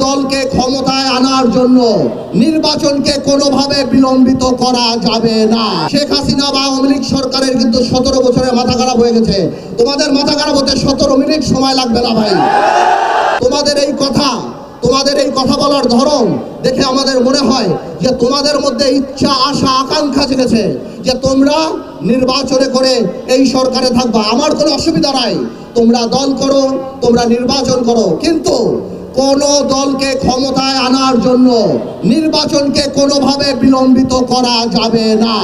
দলকে ক্ষমতায় আনার জন্য নির্বাচনকে কোনোভাবে বিলম্বিত করা যাবে না। শেখ হাসিনা বা আওয়ামী লীগ সরকারের কিন্তু 17 বছরে মাথা খারাপ হয়ে গেছে। তোমাদের মাথা খারাপ হতে 17 মিনিট সময় লাগবে না ভাই। তোমাদের এই কথা বলার ধরন দেখে আমাদের মনে হয় যে তোমাদের মধ্যে ইচ্ছা, আশা, আকাঙ্ক্ষা জেগেছে যে তোমরা নির্বাচনে করে এই সরকারে থাকবা। আমার কোনো অসুবিধা নাই, তোমরা দল করো, তোমরা নির্বাচন করো, কিন্তু কোন দলকে ক্ষমতায় আনার জন্য নির্বাচনকে কোনোভাবে বিলম্বিত করা যাবে না।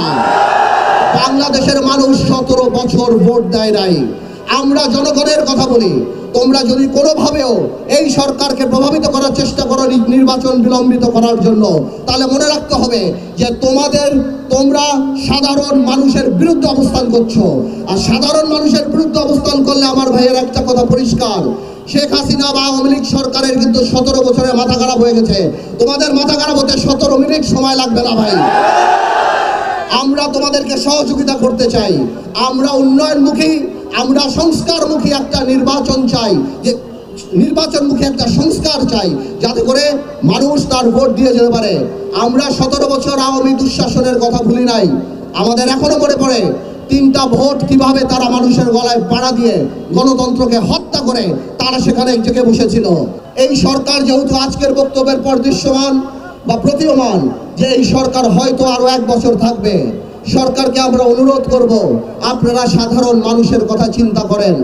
বাংলাদেশের মানুষ 17 বছর ভোট দেয় নাই। আমরা জনগণের কথা বলি, তোমরা যদি কোনোভাবেও এই সরকারকে প্রভাবিত করার চেষ্টা করো নির্বাচন বিলম্বিত করার জন্য, তাহলে মনে রাখতে হবে যে তোমরা সাধারণ মানুষের বিরুদ্ধে অবস্থান করছো। আর সাধারণ মানুষের বিরুদ্ধে অবস্থান করলে আমার ভাইয়ের একটা কথা পরিষ্কার, শেখ হাসিনা বা আওয়ামী লীগ সরকারের কিন্তু 17 বছরে মাথা খারাপ হয়ে গেছে। তোমাদের মাথা খারাপ হতে 17 মিনিট সময় লাগবে না ভাই। আমরা তোমাদেরকে সহযোগিতা করতে চাই। আমরা উন্নয়নমুখী, আমরা সংস্কারমুখী একটা নির্বাচন চাই, যে নির্বাচনমুখী একটা সংস্কার চাই, যাতে করে মানুষ তার ভোট দিয়ে যেতে পারে। আমরা 17 বছর আওয়ামী দুঃশাসনের কথা ভুলি নাই। আমাদের এখনো মনে পড়ে 3টা ভোট কিভাবে তারা মানুষের গলায় পাড়া দিয়ে গণতন্ত্রকে হত্যা করে তারা সেখানে জেগে বসেছিল। এই সরকার যেহেতু আজকের বক্তব্যের পর দৃশ্যমান বা প্রতীয়মান যে এই সরকার হয়তো আরো 1 বছর থাকবে, সরকারকে আমরা অনুরোধ করব, আপনারা সাধারণ মানুষের কথা চিন্তা করেন।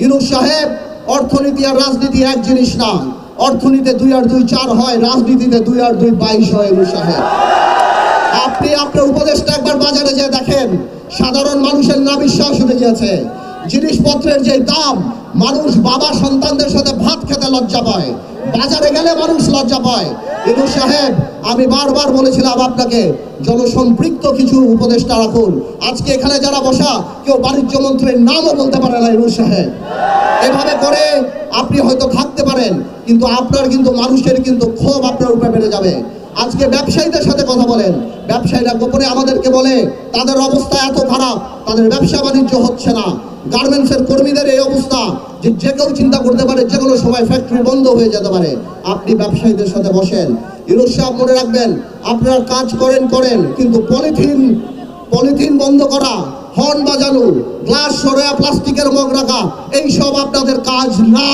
ইউনূস সাহেব, অর্থনীতি আর রাজনীতি এক জিনিস না। অর্থনীতিতে 2 আর 2 4 হয়, রাজনীতিতে 2 আর 2 22 হয়। ইউনূস সাহেব, আপনি আপনার উপদেশটা একবার বাজারে যেয়ে দেখেন, সাধারণ মানুষের না বিশ্বাস উঠে গিয়েছে। জিনিসপত্রের যে দাম, মানুষ বাবা সন্তানদের সাথে ভাত খেতে লজ্জা পায়, বাজারে গেলে মানুষ লজ্জা পায়। ইউনূস সাহেব, আমি বারবার বলেছিলাম আপনাকে জনসম্পৃক্ত কিছু উপদেষ্টা রাখুন। আজকে এখানে যারা বসা, কেউ বাণিজ্য মন্ত্রীর নামও বলতে পারে না। ইউনূস সাহেব, এভাবে করে আপনি হয়তো থাকতে পারেন, কিন্তু আপনার কিন্তু মানুষের কিন্তু ক্ষোভ আপনার উপরে বেড়ে যাবে। আজকে ব্যবসায়ীদের সাথে কথা বলেন, ব্যবসায়ীরা গোপনে আমাদেরকে বলে তাদের অবস্থা এত খারাপ, তাদের ব্যবসা বাণিজ্য হচ্ছে না। গার্মেন্টসের কর্মীদের এই অবস্থা যে কেউ চিন্তা করতে পারে যে কোনো সময় ফ্যাক্টরি বন্ধ হয়ে যেতে পারে। আপনি ব্যবসায়ীদের সাথে বসেন। ইউনূস সাহেব, মনে রাখবেন, আপনারা কাজ করেন, কিন্তু পলিথিন বন্ধ করা, হর্ন বাজানো, গ্লাস সরায়া প্লাস্টিকের মগ রাখা, এইসব আপনাদের কাজ না।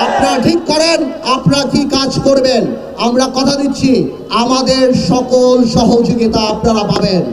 আপনারা ঠিক করেন আপনারা কি কাজ করবেন। আমরা কথা দিচ্ছি, আমাদের সকল সহযোগিতা আপনারা পাবেন।